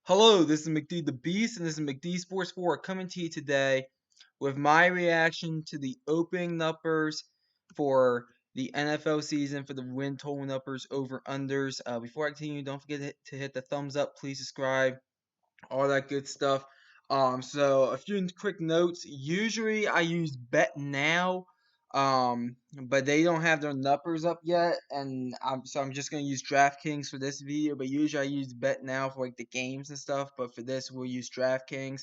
Hello, this is McD the Beast, and this is McD Sports 4 coming to you today with my reaction to the opening numbers for the NFL season for the win total numbers over unders. Before I continue, don't forget to hit the thumbs up, please subscribe, all that good stuff. So a few quick notes. Usually I use Bet Now, but they don't have their numbers up yet, and I'm just gonna use DraftKings for this video. But usually I use Bet Now for like the games and stuff. But for this, we'll use DraftKings.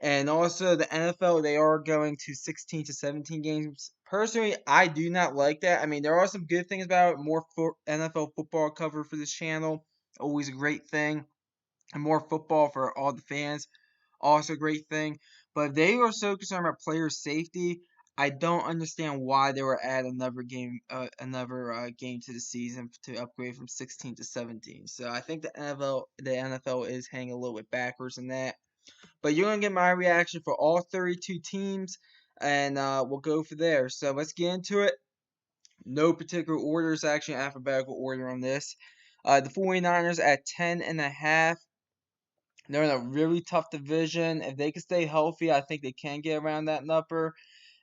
And also the NFL, they are going to 16 to 17 games. Personally, I do not like that. I mean, there are some good things about it. More NFL football cover for this channel, always a great thing, and more football for all the fans, also a great thing. But if they are so concerned about player safety, I don't understand why they were add another game to the season to upgrade from 16 to 17. So I think the NFL is hanging a little bit backwards in that. But you're gonna get my reaction for all 32 teams, and we'll go for there. So let's get into it. No particular order, it's actually alphabetical order on this. The 49ers at 10.5. They're in a really tough division. If they can stay healthy, I think they can get around that number.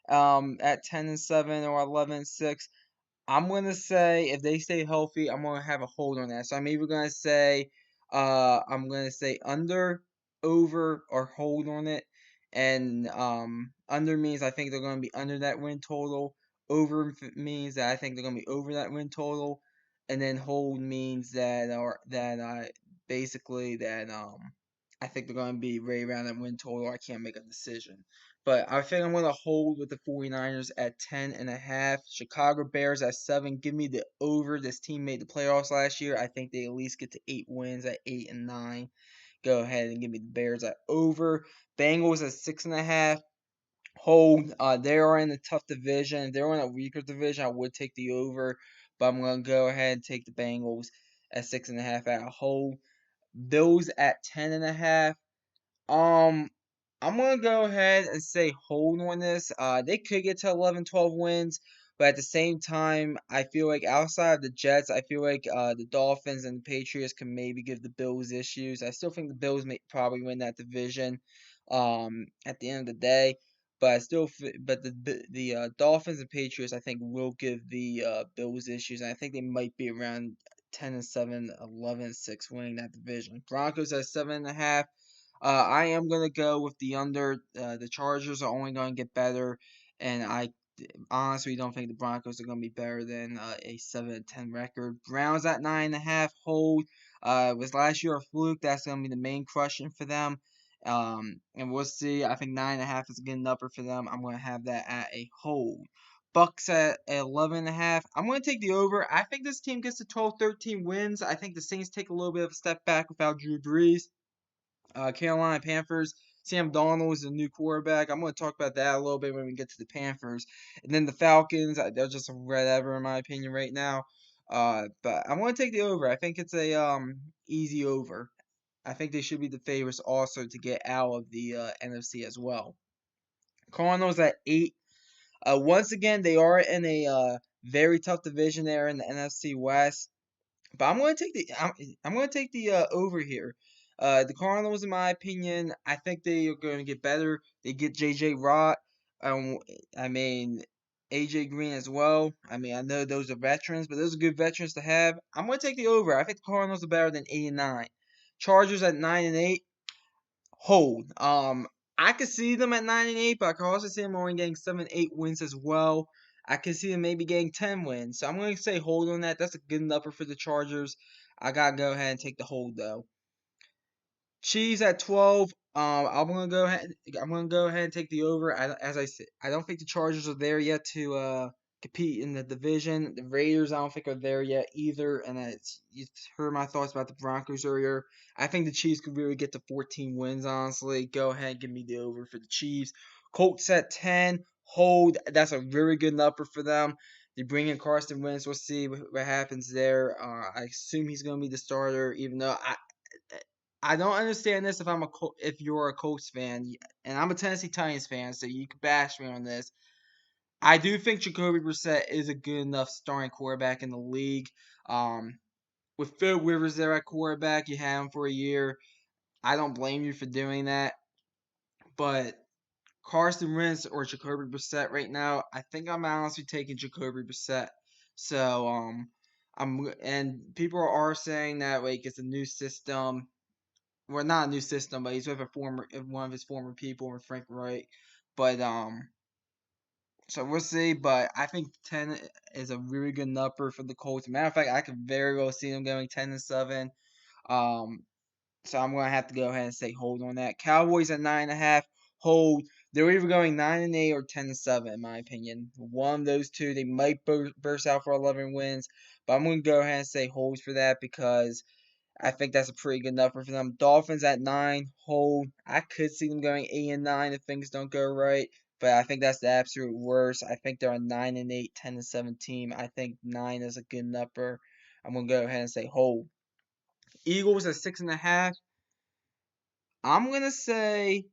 At 10-7 or 11-6. I'm gonna say if they stay healthy, I'm gonna have a hold on that. So I'm either gonna say, under, over, or hold on it. And under means I think they're gonna be under that win total. Over means that I think they're gonna be over that win total, and then hold means that basically that I think they're gonna be right around that win total. I can't make a decision. But I think I'm going to hold with the 49ers at 10.5. Chicago Bears at 7. Give me the over. This team made the playoffs last year. I think they at least get to 8 wins at 8 and 9. Go ahead and give me the Bears at over. Bengals at 6.5. Hold. They are in a tough division. If they're in a weaker division, I would take the over. But I'm going to go ahead and take the Bengals at 6.5 at a hold. Bills at 10.5. Um, I'm gonna go ahead and say hold on this. They could get to 11, 12 wins, but at the same time, I feel like outside of the Jets, I feel like the Dolphins and the Patriots can maybe give the Bills issues. I still think the Bills may probably win that division. At the end of the day, but the Dolphins and Patriots, I think, will give the Bills issues. And I think they might be around 10-7, 11-6 winning that division. Broncos at 7.5. I am gonna go with the under. The Chargers are only gonna get better, and I honestly don't think the Broncos are gonna be better than a 7-10 record. Browns at 9.5. Hold. Was last year a fluke? That's gonna be the main question for them. And we'll see. I think 9.5 is a good number for them. I'm gonna have that at a hold. Bucks at 11.5. I'm going to take the over. I think this team gets to 12, 13 wins. I think the Saints take a little bit of a step back without Drew Brees. Carolina Panthers. Sam Darnold is a new quarterback. I'm going to talk about that a little bit when we get to the Panthers. And then the Falcons, they're just whatever in my opinion right now. But I'm going to take the over. I think it's a easy over. I think they should be the favorites also to get out of the NFC as well. Cardinals at 8. Once again, they are in a very tough division there in the NFC West. But I'm going to take the over here. The Cardinals, in my opinion, I think they are going to get better. They get J.J. Watt. Um, I mean AJ Green as well. I mean, I know those are veterans, but those are good veterans to have. I'm going to take the over. I think the Cardinals are better than 8-9. Chargers at 9-8. Hold. I could see them at 9-8, but I could also see them only getting 7-8 wins as well. I could see them maybe getting 10 wins. So I'm going to say hold on that. That's a good number for the Chargers. I got to go ahead and take the hold though. Chiefs at 12. I'm gonna go ahead. I'm gonna go ahead and take the over. As I said, I don't think the Chargers are there yet to compete in the division. The Raiders, I don't think are there yet either. And you heard my thoughts about the Broncos earlier. I think the Chiefs could really get to 14 wins. Honestly, go ahead and give me the over for the Chiefs. Colts at 10. Hold. That's a very good number for them. They bring in Carson Wentz. We'll see what happens there. I assume he's going to be the starter, even though I don't understand this if you're a Colts fan, and I'm a Tennessee Titans fan, so you can bash me on this. I do think Jacoby Brissett is a good enough starting quarterback in the league. With Phil Rivers there at quarterback, you had him for a year. I don't blame you for doing that, but Carson Wentz or Jacoby Brissett right now, I think I'm honestly taking Jacoby Brissett. So and people are saying that like it's a new system. Well, not a new system, but he's with a former one of his former people with Frank Wright. But so we'll see. But I think 10 is a really good number for the Colts. Matter of fact, I could very well see them going 10-7. Um, so I'm gonna have to go ahead and say hold on that. Cowboys at 9.5. Hold. They're either going 9-8 or 10-7, in my opinion. One of those two, they might burst out for 11 wins, but I'm gonna go ahead and say hold for that because I think that's a pretty good number for them. Dolphins at 9, hold. I could see them going 8-9 if things don't go right, but I think that's the absolute worst. I think they're a 9-8, 10-7 team. I think 9 is a good number. I'm gonna go ahead and say hold. Eagles at 6.5. I'm gonna say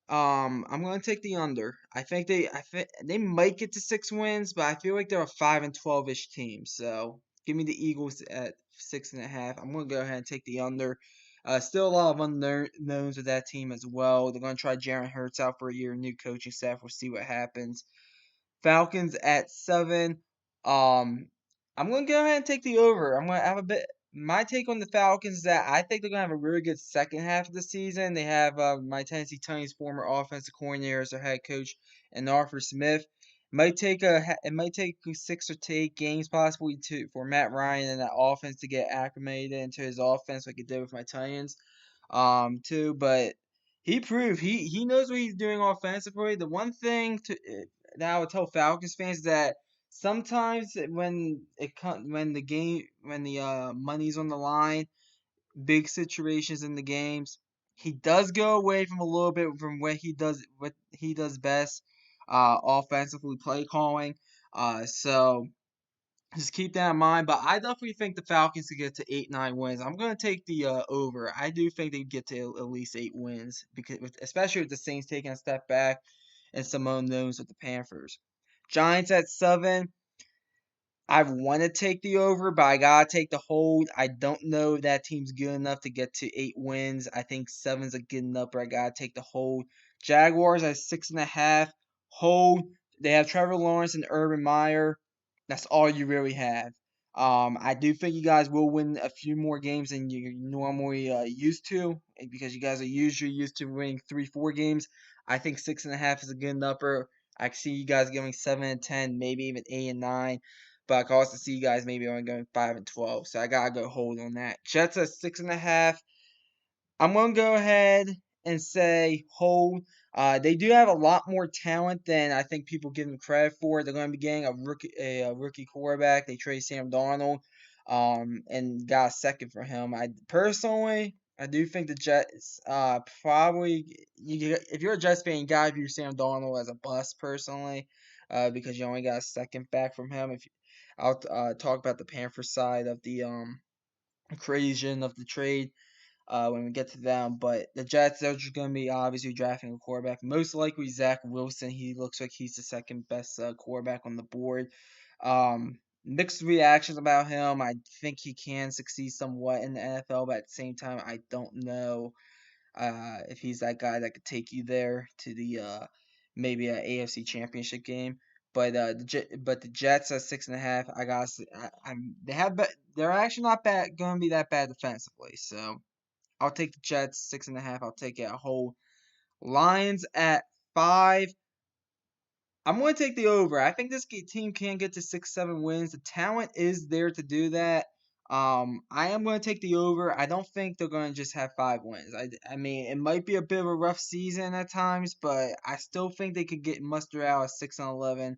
I'm gonna take the under. I think they might get to 6 wins, but I feel like they're a 5-12 ish team. So give me the Eagles at 6.5. I'm gonna go ahead and take the under. Still a lot of unknowns with that team as well. They're gonna try Jaren Hurts out for a year, new coaching staff. We'll see what happens. Falcons at 7. Um, I'm gonna go ahead and take the over. I'm gonna have a bit. My take on the Falcons is that I think they're gonna have a really good second half of the season. They have my Tennessee Titans former offensive coordinator as their head coach, and Arthur Smith. It might take 6 or 8 games possibly for Matt Ryan and that offense to get acclimated into his offense like he did with my Titans. Too, but he proved he knows what he's doing offensively. The one thing that I would tell Falcons fans is that sometimes when the money's on the line, big situations in the games, he does go away from a little bit from what he does best, offensively play calling. So just keep that in mind. But I definitely think the Falcons could get to 8-9 wins. I'm gonna take the over. I do think they get to at least 8 wins because especially with the Saints taking a step back and some unknowns with the Panthers. Giants at 7. I want to take the over, but I gotta take the hold. I don't know if that team's good enough to get to 8 wins. I think 7's a good number. I gotta take the hold. Jaguars at 6.5. Hold. They have Trevor Lawrence and Urban Meyer. That's all you really have. I do think you guys will win a few more games than you're normally used to, because you guys are usually used to winning 3, 4 games. I think 6.5 is a good number. I see you guys going 7-10, maybe even 8-9. But I can also see you guys maybe only going 5-12. So I gotta go hold on that. Jets at 6.5. I'm gonna go ahead and say hold. They do have a lot more talent than I think people give them credit for. They're gonna be getting a rookie quarterback. They traded Sam Darnold, and got a second for him. I do think the Jets, probably if you're a Jets fan, you gotta view Sam Darnold as a bust personally, because you only got a second back from him. I'll talk about the Panthers side of the equation of the trade when we get to them. But the Jets, they're just going to be obviously drafting a quarterback. Most likely Zach Wilson. He looks like he's the second best quarterback on the board. Mixed reactions about him. I think he can succeed somewhat in the NFL, but at the same time, I don't know if he's that guy that could take you there to the maybe an AFC Championship game. But the Jets at 6.5. I got they're actually not bad going to be that bad defensively. So I'll take the Jets 6.5. I'll take it a whole. Lions at 5. I'm going to take the over. I think this team can get to 6, 7 wins. The talent is there to do that. I am going to take the over. I don't think they're going to just have 5 wins. I mean, it might be a bit of a rough season at times, but I still think they could get muster out a 6-11,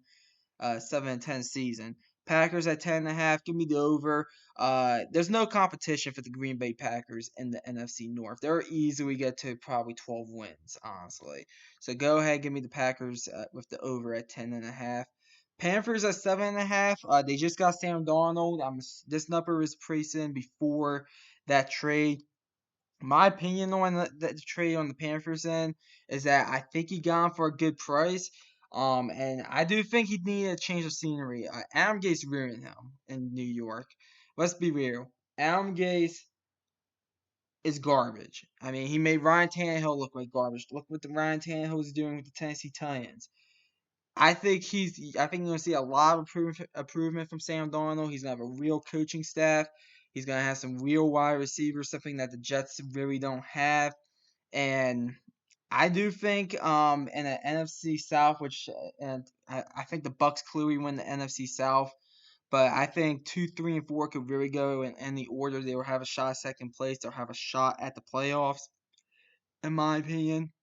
7-10 season. Packers at 10.5. Give me the over. There's no competition for the Green Bay Packers in the NFC North. They'll easily get to probably 12 wins, honestly. So go ahead, give me the Packers with the over at 10.5. Panthers at 7.5. They just got Sam Darnold. This number was pre-seen before that trade. My opinion on the trade on the Panthers end is that I think he got him for a good price. And I do think he needed a change of scenery. Adam Gase ruined him in New York. Let's be real. Adam Gase is garbage. I mean, he made Ryan Tannehill look like garbage. Look what the Ryan Tannehill is doing with the Tennessee Titans. I think you're gonna see a lot of improvement from Sam Darnold. He's gonna have a real coaching staff. He's gonna have some real wide receivers, something that the Jets really don't have. And I do think in the NFC South, which and I think the Bucks clearly win the NFC South, but I think 2, 3, and 4 could really go in any order. They will have a shot at second place. They'll have a shot at the playoffs, in my opinion.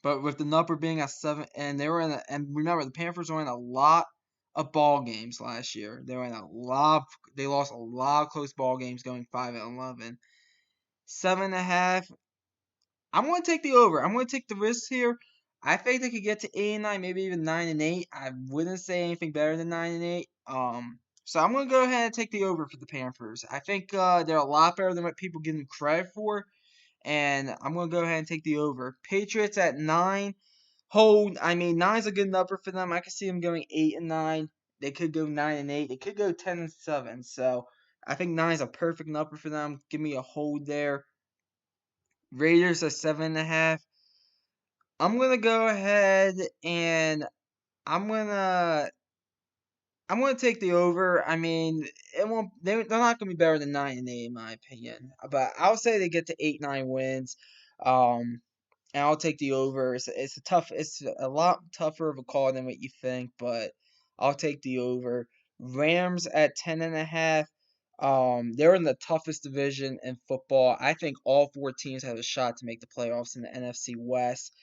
But with the number being at 7, and they were in, and remember the Panthers were in a lot of ball games last year. They were in a lot. They lost a lot of close ball games, going 5-11. 7.5. I'm going to take the over. I'm going to take the risk here. I think they could get to 8-9, maybe even 9-8. I wouldn't say anything better than 9-8. So I'm going to go ahead and take the over for the Panthers. I think they're a lot better than what people give them credit for, and I'm going to go ahead and take the over. Patriots at 9. Hold. I mean, 9's a good number for them. I can see them going 8-9. They could go 9-8. They could go 10-7. So I think 9 is a perfect number for them. Give me a hold there. Raiders at 7.5. I'm gonna go ahead and I'm gonna I'm gonna take the over. I mean, it won't. They're not gonna be better than 9-8 in my opinion. But I'll say they get to 8-9 wins. Um, and I'll take the over. It's a lot tougher of a call than what you think, but I'll take the over. Rams at 10.5. They're in the toughest division in football. I think all 4 teams have a shot to make the playoffs in the NFC West.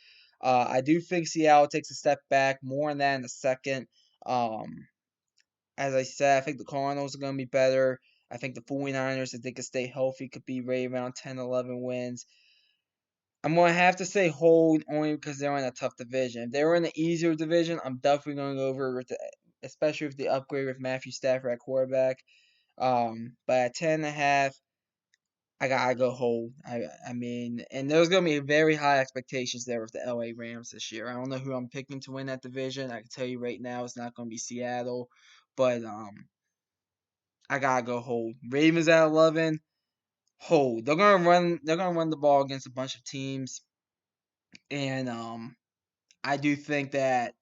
I do think Seattle takes a step back, more on that in a second. Um, as I said, I think the Cardinals are going to be better. I think the 49ers, if they could stay healthy, could be right around 10-11 wins. I'm going to have to say hold only because they're in a tough division. If they were in the easier division, I'm definitely going over with especially with the upgrade with Matthew Stafford at quarterback. But at 10.5, I gotta go hold. I mean, and there's gonna be very high expectations there with the LA Rams this year. I don't know who I'm picking to win that division. I can tell you right now, it's not gonna be Seattle, but I gotta go hold. Ravens at 11, hold. They're gonna run. They're gonna run the ball against a bunch of teams, and I do think that.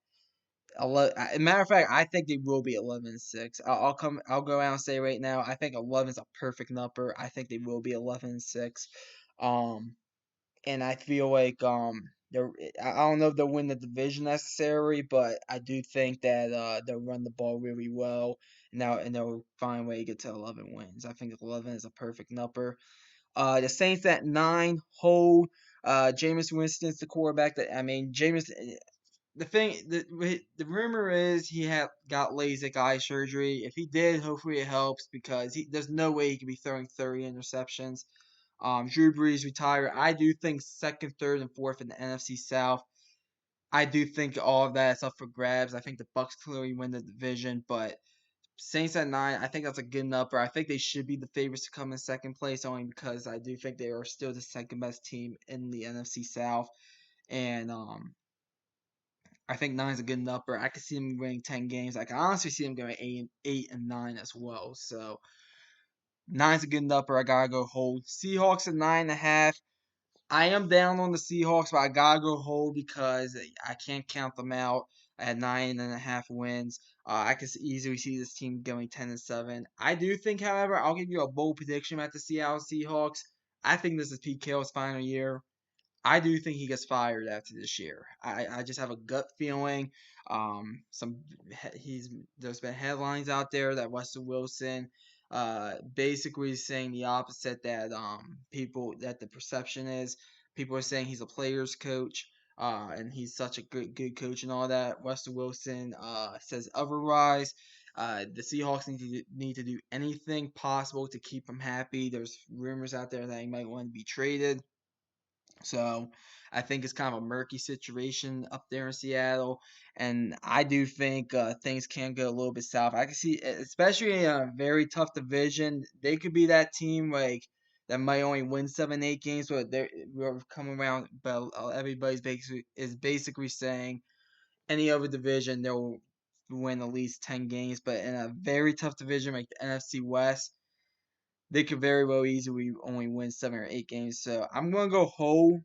As a matter of fact, I think they will be 11-6. I'll go out and say right now. I think 11 is a perfect number. I think they will be 11-6. Um, and I feel like they're I don't know if they'll win the division necessarily, but I do think that they'll run the ball really well and they'll find a way to get to 11 wins. I think 11 is a perfect number. The Saints at 9 hold. Jameis Winston's the quarterback. That I mean, Jameis. The rumor is he had got LASIK eye surgery. If he did, hopefully it helps because there's no way he could be throwing 30 interceptions. Drew Brees retired. I do think second, third, and fourth in the NFC South. I do think all of that is up for grabs. I think the Bucks clearly win the division, but Saints at 9, I think that's a good number. I think they should be the favorites to come in second place, only because I do think they are still the second best team in the NFC South, and I think 9 is a good number. I could see them winning 10 games. I can honestly see them going 8 and 9 as well. So 9 is a good number. I gotta go hold. Seahawks at 9.5. I am down on the Seahawks, but I gotta go hold because I can't count them out. I had 9.5 wins. I could easily see this team going 10-7. I do think, however, I'll give you a bold prediction about the Seattle Seahawks. I think this is Pete Carroll's final year. I do think he gets fired after this year. I just have a gut feeling. He's There's been headlines out there that Russell Wilson basically saying the opposite, that the perception is people are saying he's a player's coach and he's such a good coach and all that. Russell Wilson says otherwise. The Seahawks need to do anything possible to keep him happy. There's rumors out there that he might want to be traded. So I think it's kind of a murky situation up there in Seattle, and I do think things can go a little bit south. I can see, especially in a very tough division, they could be that team like that might only win 7, 8 games, but we're coming around. But is basically saying any other division they'll win at least 10 games, but in a very tough division like the NFC West. they could very well easily only win 7 or 8 games. So I'm gonna go whole,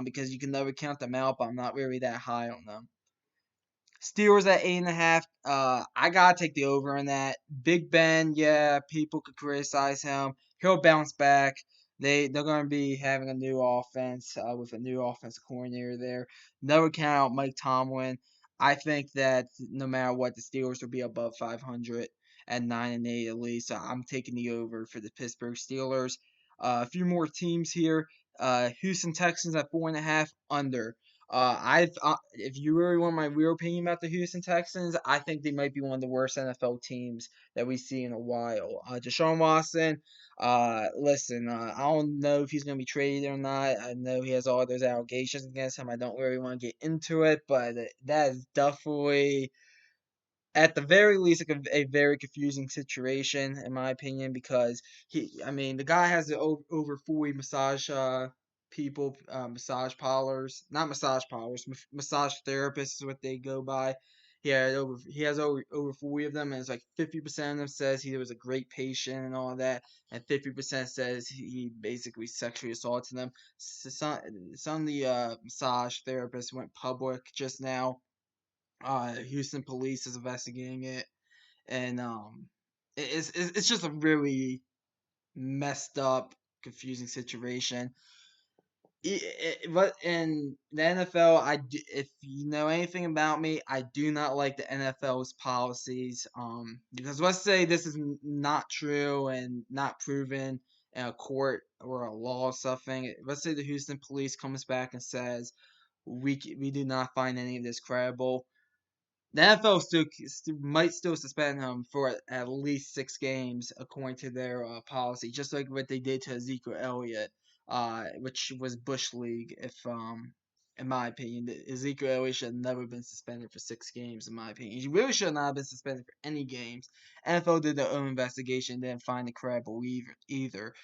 because you can never count them out, but I'm not really that high on them. Steelers at 8.5. I gotta take the over on that. Big Ben, yeah, people could criticize him. He'll bounce back. They're gonna be having a new offense, with a new offensive coordinator there. Never count out Mike Tomlin. I think that no matter what, the Steelers will be above 500 at 9-8 at least. So I'm taking the over for the Pittsburgh Steelers. A few more teams here. Houston Texans at 4.5 under. If you really want my real opinion about the Houston Texans, I think they might be one of the worst NFL teams that we see in a while. Deshaun Watson, listen, I don't know if he's gonna be traded or not. I know he has all those allegations against him. I don't really want to get into it, but that is definitely, at the very least, a very confusing situation in my opinion, because I mean, the guy has over 40 massage people, massage parlors, not massage parlors, massage therapists is what they go by. He has over 40 of them, and it's like 50% of them says he was a great patient and all that, and 50% says he basically sexually assaulted them. Some of the massage therapists went public just now. Houston police is investigating it, and it's just a really messed up, confusing situation. But in the NFL, if you know anything about me, I do not like the NFL's policies. Because let's say this is not true and not proven in a court or a law or something. Let's say the Houston police comes back and says we do not find any of this credible. The NFL might still suspend him for at least 6 games, according to their policy, just like what they did to Ezekiel Elliott, which was Bush League. If in my opinion, Ezekiel Elliott should have never been suspended for 6 games. In my opinion, he really should not have been suspended for any games. NFL did their own investigation, didn't find it credible either.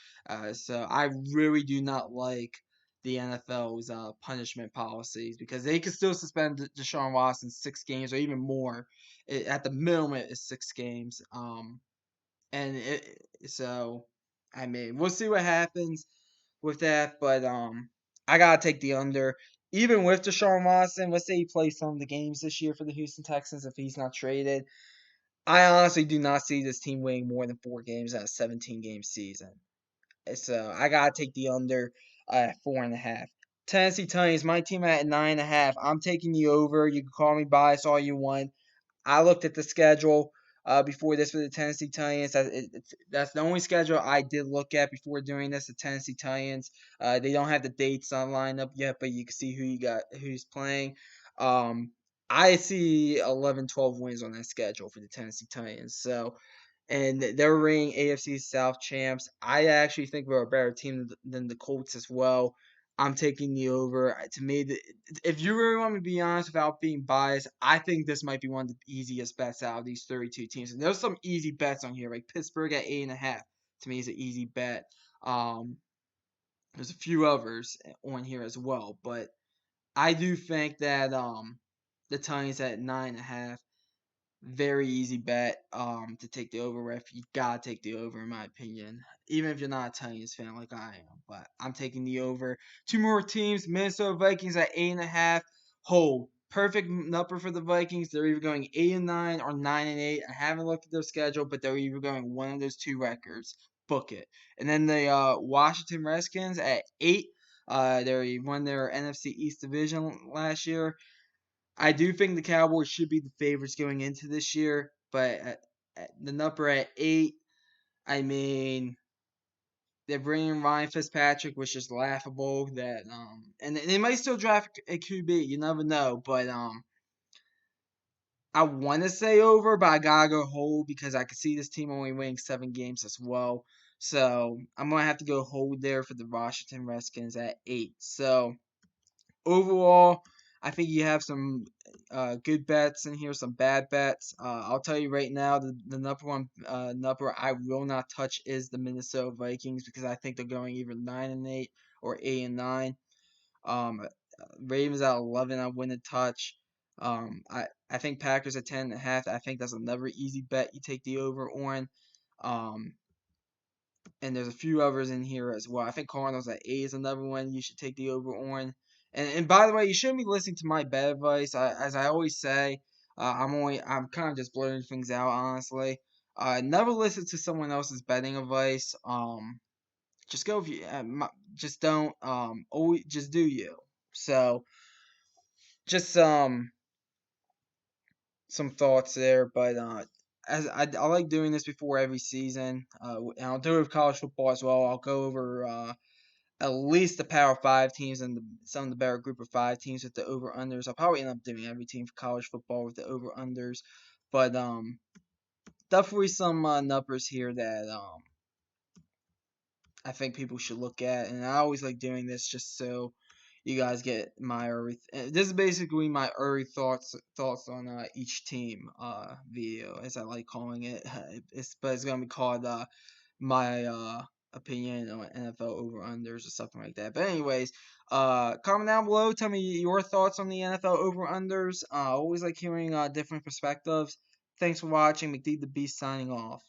So I really do not like the NFL's punishment policies, because they could still suspend Deshaun Watson 6 games or even more. At the minimum, it's 6 games. And so I mean, we'll see what happens with that, but I gotta take the under. Even with Deshaun Watson, let's say he plays some of the games this year for the Houston Texans if he's not traded. I honestly do not see this team winning more than 4 games at a 17-game season. So I gotta take the under at 4.5. Tennessee Titans, my team at 9.5. I'm taking the over. You can call me biased all you want. I looked at the schedule before this for the Tennessee Titans. That's the only schedule I did look at before doing this. The Tennessee Titans. They don't have the dates on lineup yet, but you can see who's playing. Um, I see 11, 12 wins on that schedule for the Tennessee Titans. So, and they're reigning AFC South champs. I actually think we're a better team than the Colts as well. I'm taking the over. To me, if you really want me to be honest without being biased, I think this might be one of the easiest bets out of these 32 teams. And there's some easy bets on here, like Pittsburgh at 8.5. To me, is an easy bet. Um, there's a few others on here as well, but I do think that the Titans at 9.5, very easy bet to take the over. Ref, you gotta take the over in my opinion, even if you're not a Titans fan like I am. But I'm taking the over. Two more teams: Minnesota Vikings at 8.5. Hold perfect number for the Vikings. They're either going 8-9 or 9-8. I haven't looked at their schedule, but they're either going one of those two records. Book it. And then the Washington Redskins at 8. They won their NFC East division last year. I do think the Cowboys should be the favorites going into this year, but at the number at 8, I mean, they're bringing Ryan Fitzpatrick, which is laughable. And they might still draft a QB. You never know, but I want to say over, but I gotta go hold because I can see this team only winning 7 games as well. So I'm gonna have to go hold there for the Washington Redskins at 8. So overall, I think you have some good bets in here, some bad bets. I'll tell you right now, the number one number I will not touch is the Minnesota Vikings, because I think they're going either 9-8 or 8-9. Ravens at 11, I wouldn't touch. I think Packers at 10.5. I think that's another easy bet you take the over on. Um, and there's a few others in here as well. I think Cardinals at 8 is another one you should take the over on. And by the way, you shouldn't be listening to my bet advice. As I always say, I'm kind of just blurring things out, honestly. Never listen to someone else's betting advice. Just go if you just don't always just do you. So just some thoughts there, but as I like doing this before every season, and I'll do it with college football as well. I'll go over at least the Power Five teams and some of the better Group of Five teams with the over unders. I'll probably end up doing every team for college football with the over unders, but definitely some numbers here that I think people should look at, and I always like doing this just so you guys get my early. This is basically my early thoughts on each team video, as I like calling it. But it's gonna be called my opinion on NFL over unders or something like that. But anyways, comment down below. Tell me your thoughts on the NFL over unders. Always like hearing different perspectives. Thanks for watching. McD the Beast signing off.